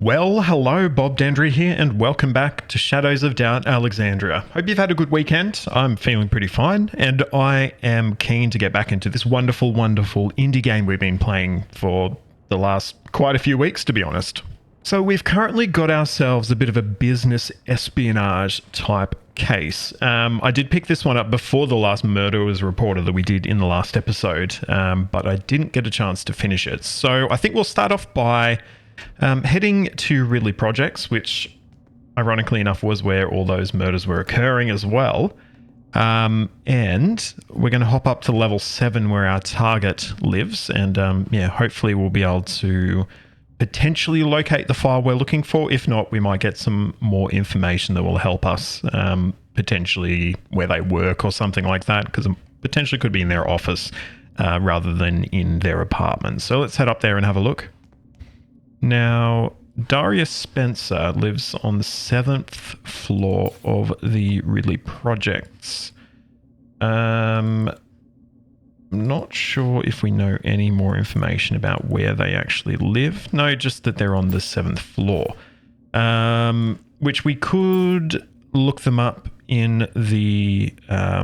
Well, hello, Bob Dandry here, and welcome back to Shadows of Doubt Alexandria. Hope you've had a good weekend. I'm feeling pretty fine, and I am keen to get back into this wonderful, wonderful indie game we've been playing for the last quite a few weeks, to be honest. So we've currently got ourselves a bit of a business espionage type case. I did pick this one up before the last murder was reported that we did in the last episode, but I didn't get a chance to finish it. So I think we'll start off by heading to Ridley Projects, which ironically enough was where all those murders were occurring as well. And we're going to hop up to level 7 where our target lives. And hopefully we'll be able to potentially locate the file we're looking for. If not, we might get some more information that will help us, potentially where they work or something like that, because it potentially could be in their office rather than in their apartment. So let's head up there and have a look. Now, Darius Spencer lives on the 7th floor of the Ridley Projects. I'm not sure if we know any more information about where they actually live. No, just that they're on the 7th floor, which we could look them up in the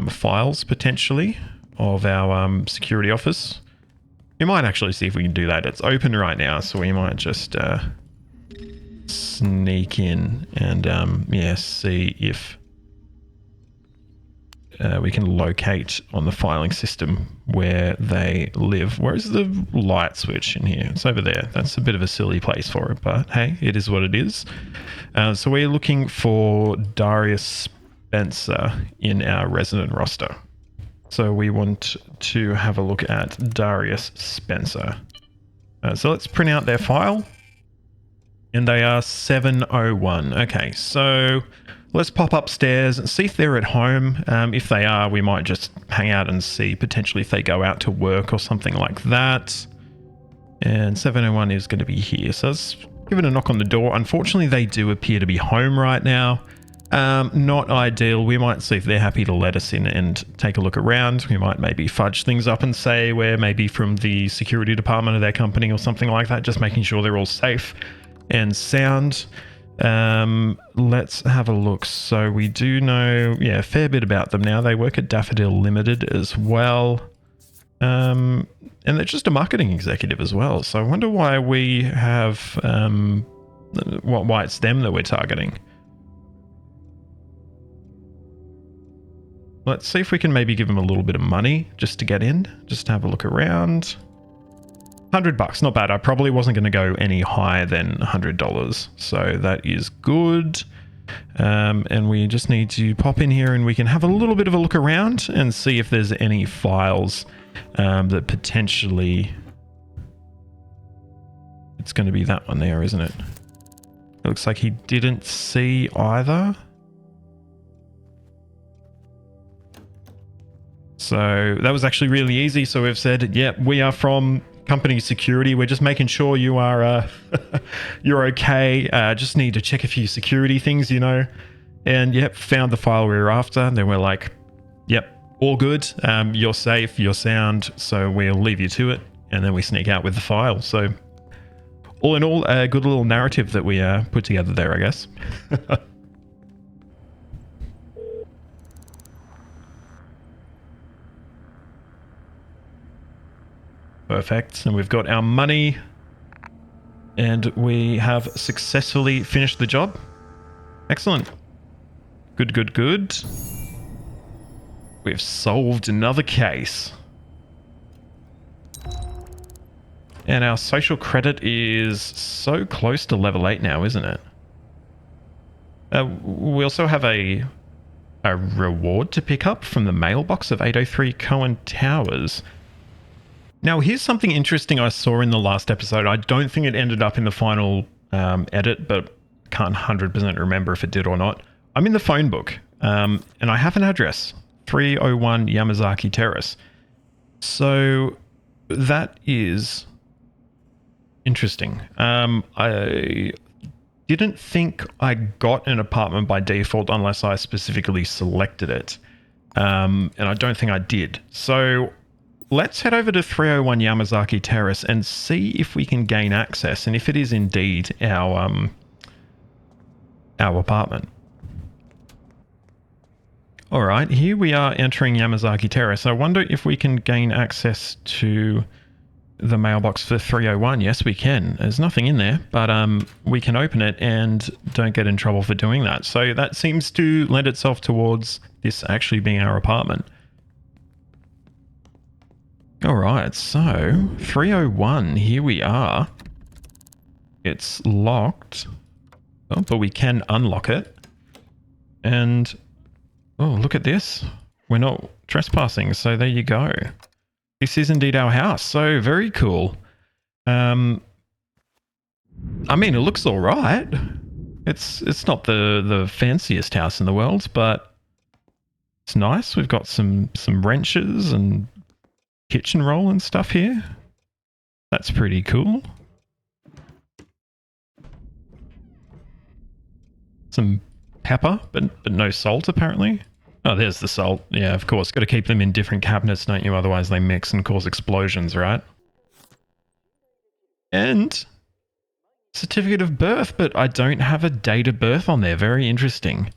files, potentially, of our security office. We might actually see if we can do that. It's open right now, so we might just sneak in and see if we can locate on the filing system where they live. Where is the light switch in here? It's over there. That's a bit of a silly place for it, but hey, it is what it is. So we're looking for Darius Spencer in our resident roster. So we want to have a look at Darius Spencer. So let's print out their file. And they are 701. Okay, so let's pop upstairs and see if they're at home. If they are, we might just hang out and see potentially if they go out to work or something like that. And 701 is going to be here. So let's give it a knock on the door. Unfortunately, they do appear to be home right now. Not ideal. We might see if they're happy to let us in and take a look around. We might maybe fudge things up and say we're maybe from the security department of their company or something like that, just making sure they're all safe and sound. Let's have a look. So we do know, a fair bit about them now. They work at Daffodil Limited as well. And they're just a marketing executive as well. So I wonder why we have, why it's them that we're targeting. Let's see if we can maybe give them a little bit of money just to get in, just to have a look around. $100, not bad. I probably wasn't going to go any higher than $100, so that is good. And we just need to pop in here and we can have a little bit of a look around and see if there's any files that potentially... It's going to be that one there, isn't it? It looks like he didn't see either. So that was actually really easy. So we've said, we are from company security. We're just making sure you are you're okay. Just need to check a few security things, And found the file we were after. And then we're like, all good. You're safe, you're sound. So we'll leave you to it. And then we sneak out with the file. So all in all, a good little narrative that we put together there, I guess. Perfect. And we've got our money and we have successfully finished the job. Excellent. Good, good, good. We've solved another case. And our social credit is so close to level 8 now, isn't it? We also have a reward to pick up from the mailbox of 803 Cohen Towers. Now, here's something interesting I saw in the last episode. I don't think it ended up in the final edit, but can't 100% remember if it did or not. I'm in the phone book, and I have an address, 301 Yamazaki Terrace. So that is interesting. I didn't think I got an apartment by default unless I specifically selected it, and I don't think I did. So let's head over to 301 Yamazaki Terrace and see if we can gain access and if it is indeed our apartment. All right, here we are entering Yamazaki Terrace. I wonder if we can gain access to the mailbox for 301. Yes, we can. There's nothing in there, but we can open it and don't get in trouble for doing that. So that seems to lend itself towards this actually being our apartment. All right, so 301, here we are. It's locked, but we can unlock it. And, oh, look at this. We're not trespassing, so there you go. This is indeed our house, so very cool. I mean, it looks all right. It's not the fanciest house in the world, but it's nice. We've got some wrenches and kitchen roll and stuff here. That's pretty cool. Some pepper, but no salt apparently. Oh, there's the salt. Yeah, of course. Got to keep them in different cabinets, don't you? Otherwise they mix and cause explosions, right? And certificate of birth, but I don't have a date of birth on there. Very interesting.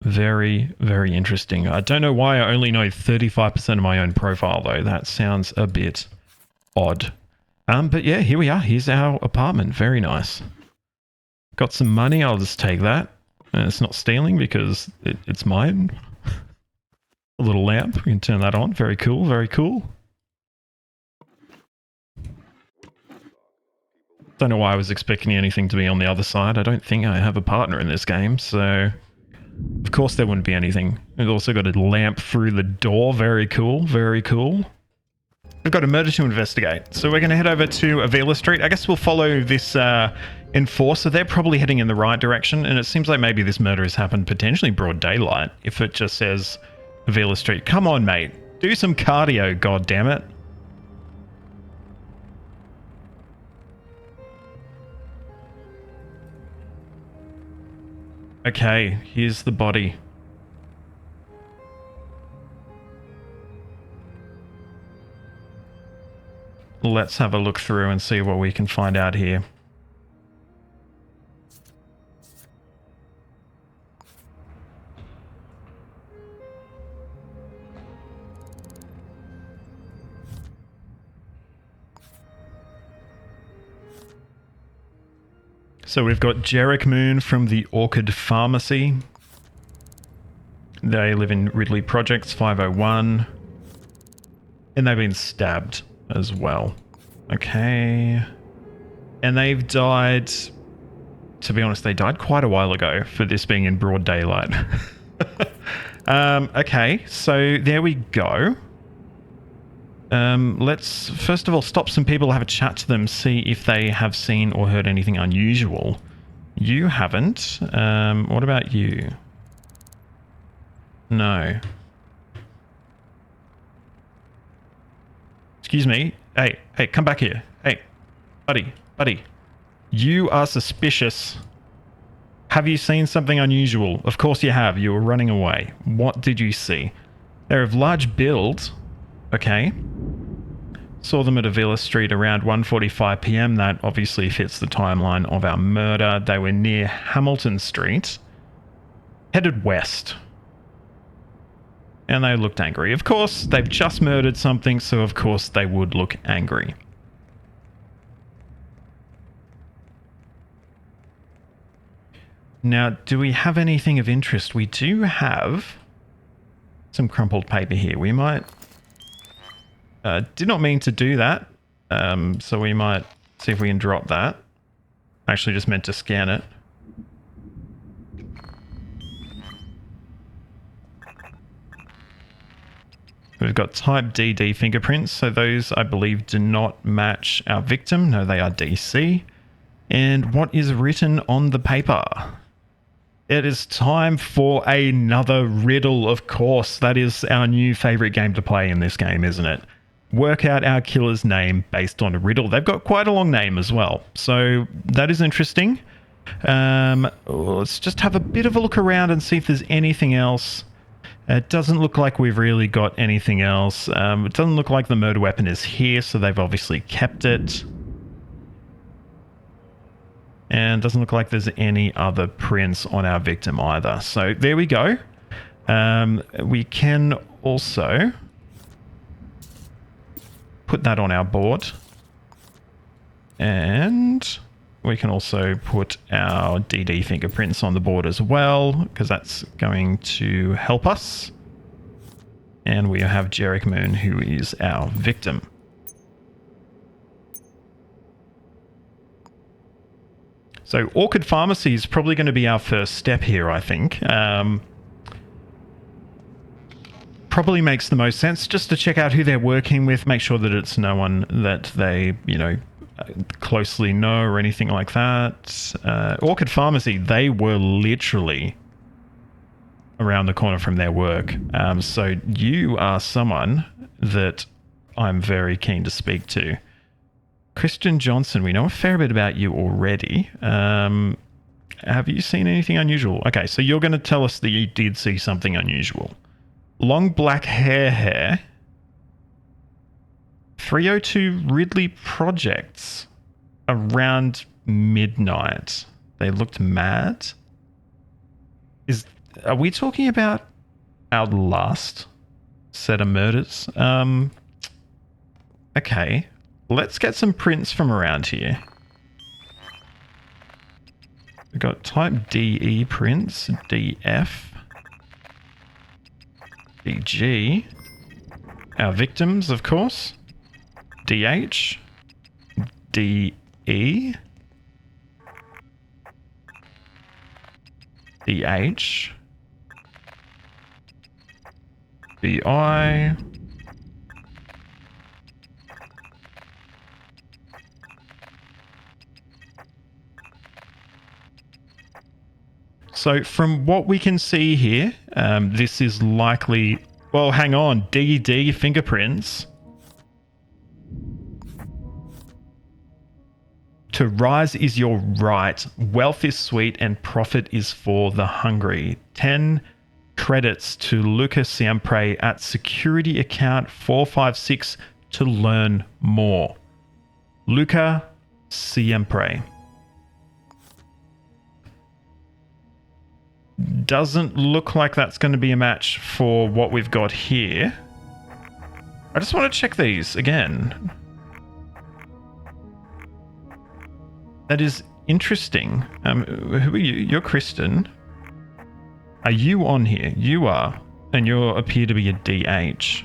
Very, very interesting. I don't know why I only know 35% of my own profile, though. That sounds a bit odd. But yeah, here we are. Here's our apartment. Very nice. Got some money. I'll just take that. And it's not stealing because it's mine. A little lamp. We can turn that on. Very cool. Very cool. Don't know why I was expecting anything to be on the other side. I don't think I have a partner in this game, so of course there wouldn't be anything. We've also got a lamp through the door. Very cool. Very cool. We've got a murder to investigate. So we're going to head over to Avila Street. I guess we'll follow this enforcer. They're probably heading in the right direction, and it seems like maybe this murder has happened potentially broad daylight if it just says Avila Street. Come on, mate. Do some cardio, goddammit. Okay, here's the body. Let's have a look through and see what we can find out here. So we've got Jarek Moon from the Orchid Pharmacy. They live in Ridley Projects 501. And they've been stabbed as well. Okay. And they've died... To be honest, they died quite a while ago for this being in broad daylight. Okay, so there we go. Let's first of all stop some people, have a chat to them, see if they have seen or heard anything unusual. You haven't. What about you? No. Excuse me. Hey, come back here. Hey, buddy. You are suspicious. Have you seen something unusual? Of course you have. You were running away. What did you see? They're of large build. Okay. Saw them at Avila Street around 1:45 p.m. That obviously fits the timeline of our murder. They were near Hamilton Street. Headed west. And they looked angry. Of course, they've just murdered something, so of course they would look angry. Now, do we have anything of interest? We do have some crumpled paper here. We might... did not mean to do that, so we might see if we can drop that. Actually just meant to scan it. We've got type DD fingerprints, so those I believe do not match our victim. No, they are DC. And what is written on the paper? It is time for another riddle, of course. That is our new favorite game to play in this game, isn't it? Work out our killer's name based on a riddle. They've got quite a long name as well, so that is interesting. Let's just have a bit of a look around and see if there's anything else It doesn't look like we've really got anything else. It doesn't look like the murder weapon is here, so they've obviously kept it. And it doesn't look like there's any other prints on our victim either. So there we go. We can also put that on our board. And we can also put our DD fingerprints on the board as well, because that's going to help us. And we have Jarek Moon, who is our victim. So Orchid Pharmacy is probably going to be our first step here, I think. Probably makes the most sense just to check out who they're working with, make sure that it's no one that they, you know, closely know or anything like that. Orchid Pharmacy, they were literally around the corner from their work. So you are someone that I'm very keen to speak to. Christian Johnson, we know a fair bit about you already. Have you seen anything unusual? Okay, so you're going to tell us that you did see something unusual. Long black hair. 302 Ridley Projects around midnight. They looked mad. Are we talking about our last set of murders? Okay. Let's get some prints from around here. We've got type DE prints, DF, DG, our victims, of course, DH, DE, DH, BI, so from what we can see here, this is likely... Well, hang on. DD fingerprints. To rise is your right. Wealth is sweet and profit is for the hungry. 10 credits to Luca Siempre at security account 456 to learn more. Luca Siempre. Doesn't look like that's going to be a match for what we've got here. I just want to check these again. That is interesting. Who are you? You're Kristen. Are you on here? You are. And you appear to be a DH.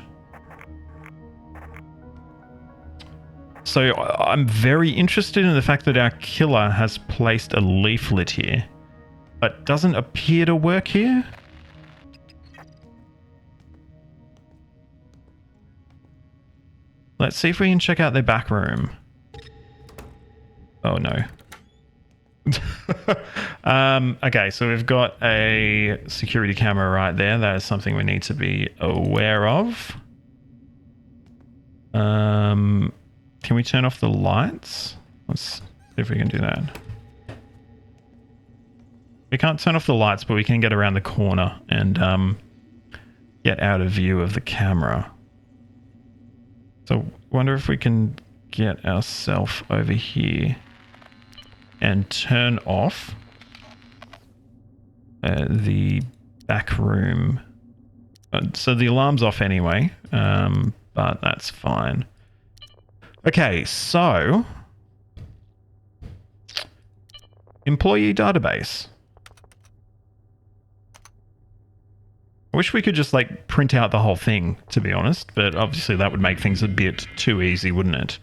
So I'm very interested in the fact that our killer has placed a leaflet here, but doesn't appear to work here. Let's see if we can check out their back room. Oh no. Okay, so we've got a security camera right there. That is something we need to be aware of. Can we turn off the lights? Let's see if we can do that. We can't turn off the lights, but we can get around the corner and get out of view of the camera. So wonder if we can get ourselves over here and turn off the back room. So the alarm's off anyway, but that's fine. Okay, so employee database. I wish we could just like print out the whole thing, to be honest, but obviously that would make things a bit too easy, wouldn't it?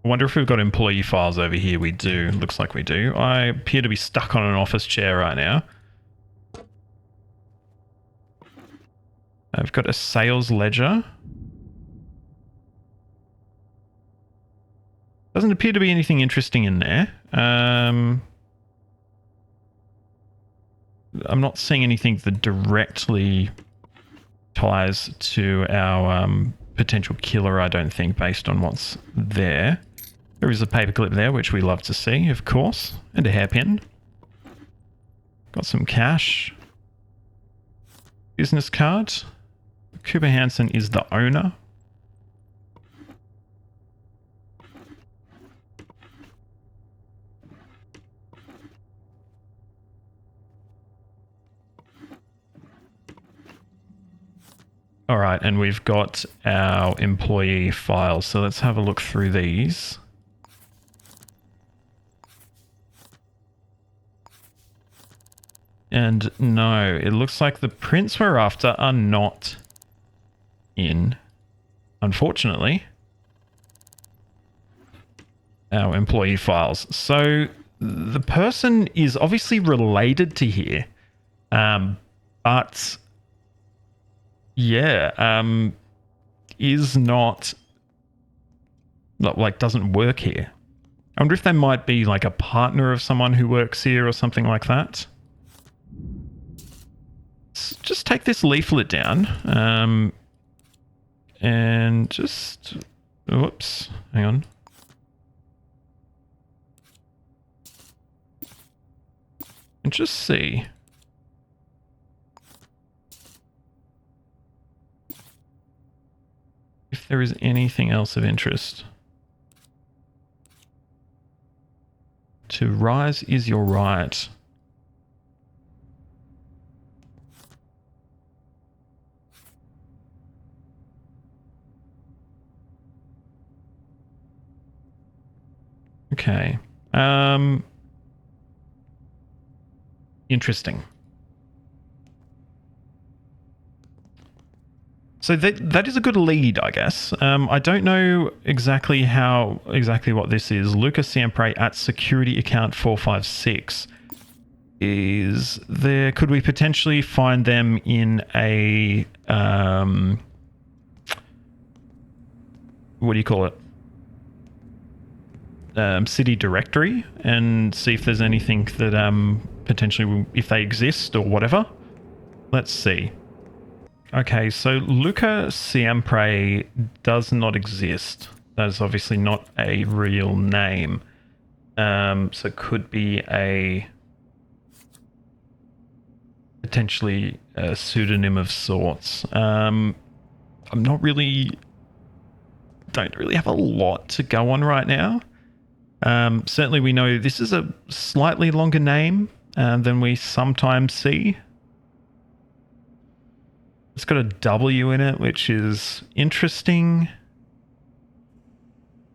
I wonder if we've got employee files over here. We do. Looks like we do. I appear to be stuck on an office chair right now. I've got a sales ledger. Doesn't appear to be anything interesting in there. I'm not seeing anything that directly ties to our potential killer, I don't think, based on what's there. There is a paperclip there, which we love to see, of course, and a hairpin. Got some cash. Business card. Cooper Hansen is the owner. All right, and we've got our employee files. So let's have a look through these. And no, it looks like the prints we're after are not in, unfortunately, our employee files. So the person is obviously related to here, but yeah, is not, like, doesn't work here. I wonder if they might be like a partner of someone who works here or something like that. Let's just take this leaflet down, and just, whoops, hang on. And just see. If there is anything else of interest. To rise is your right. Okay. Interesting. So that is a good lead, I guess. I don't know exactly what this is. Lucas Siempre at security account 456. Is there? Could we potentially find them in a what do you call it? City directory, and see if there's anything that potentially, if they exist or whatever. Let's see. Okay, so Luca Siempre does not exist. That is obviously not a real name. So it could be potentially a pseudonym of sorts. Don't really have a lot to go on right now. Certainly we know this is a slightly longer name than we sometimes see. It's got a W in it, which is interesting.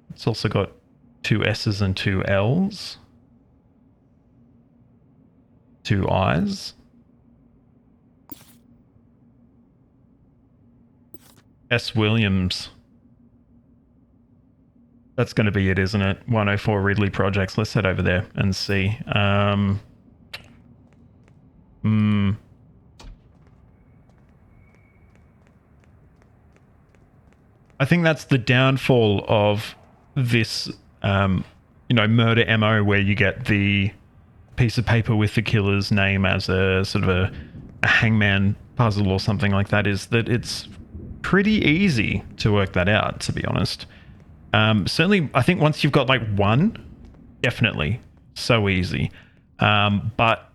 It's also got 2 S's and 2 L's. 2 I's. S. Williams. That's going to be it, isn't it? 104 Ridley Projects. Let's head over there and see. I think that's the downfall of this, murder MO, where you get the piece of paper with the killer's name as a sort of a hangman puzzle or something like that, is that it's pretty easy to work that out, to be honest. Certainly, I think once you've got like one, definitely so easy. But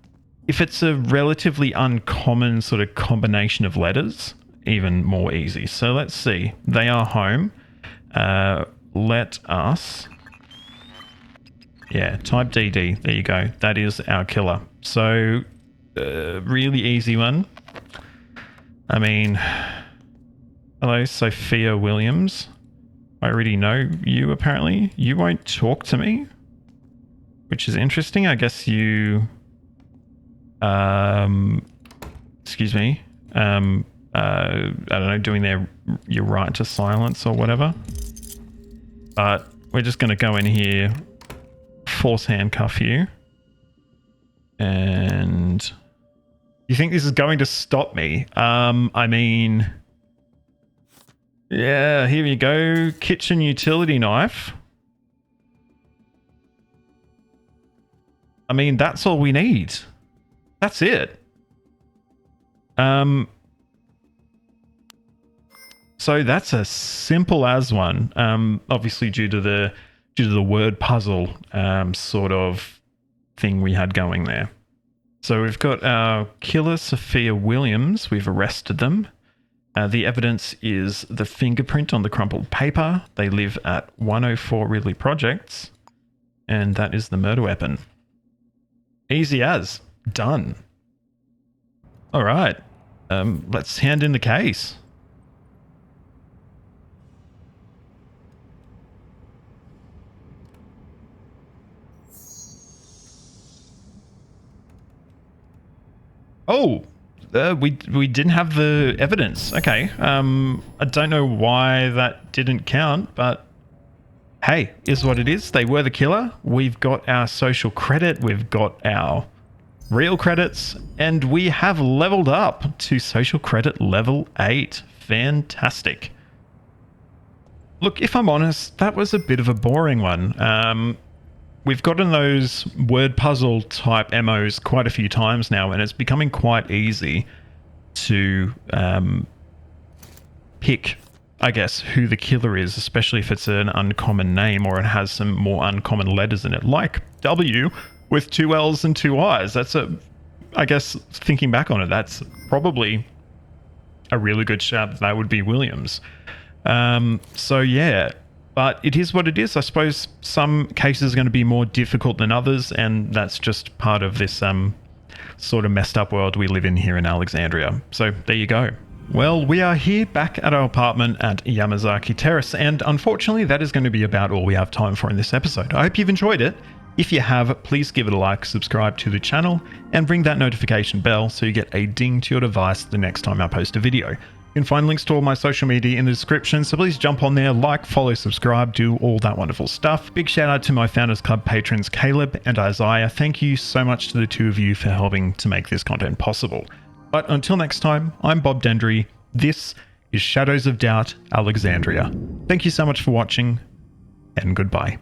if it's a relatively uncommon sort of combination of letters, even more easy. So let's see. They are home. Let us... Yeah, type DD. There you go. That is our killer. So, really easy one. I mean... Hello, Sophia Williams. I already know you, apparently. You won't talk to me, which is interesting. I guess you... excuse me. I don't know, doing your right to silence or whatever. But we're just going to go in here, force handcuff you. And you think this is going to stop me? I mean... Yeah, here you go. Kitchen utility knife. I mean, that's all we need. That's it. So that's a simple as one. Obviously due to the due to the word puzzle sort of thing we had going there. So we've got our killer, Sophia Williams. We've arrested them. The evidence is the fingerprint on the crumpled paper. They live at 104 Ridley Projects. And that is the murder weapon. Easy as. Done. All right. Let's hand in the case. Oh, we didn't have the evidence. Okay. I don't know why that didn't count, but hey, is what it is. They were the killer. We've got our social credit. We've got our real credits, and we have leveled up to social credit level 8. Fantastic. Look, if I'm honest, that was a bit of a boring one. We've gotten those word puzzle type MOs quite a few times now, and it's becoming quite easy to pick, I guess, who the killer is, especially if it's an uncommon name or it has some more uncommon letters in it, like W with 2 L's and 2 I's. That's I guess, thinking back on it, that's probably a really good shout. That would be Williams. So yeah. But it is what it is. I suppose some cases are going to be more difficult than others, and that's just part of this sort of messed up world we live in here in Alexandria. So there you go. Well, we are here back at our apartment at Yamazaki Terrace, and unfortunately that is going to be about all we have time for in this episode. I hope you've enjoyed it. If you have, please give it a like, subscribe to the channel, and ring that notification bell so you get a ding to your device the next time I post a video. You can find links to all my social media in the description, so please jump on there, like, follow, subscribe, do all that wonderful stuff. Big shout out to my Founders Club patrons Caleb and Isaiah. Thank you so much to the two of you for helping to make this content possible. But until next time, I'm Bob Dendry. This is Shadows of Doubt Alexandria. Thank you so much for watching, and goodbye.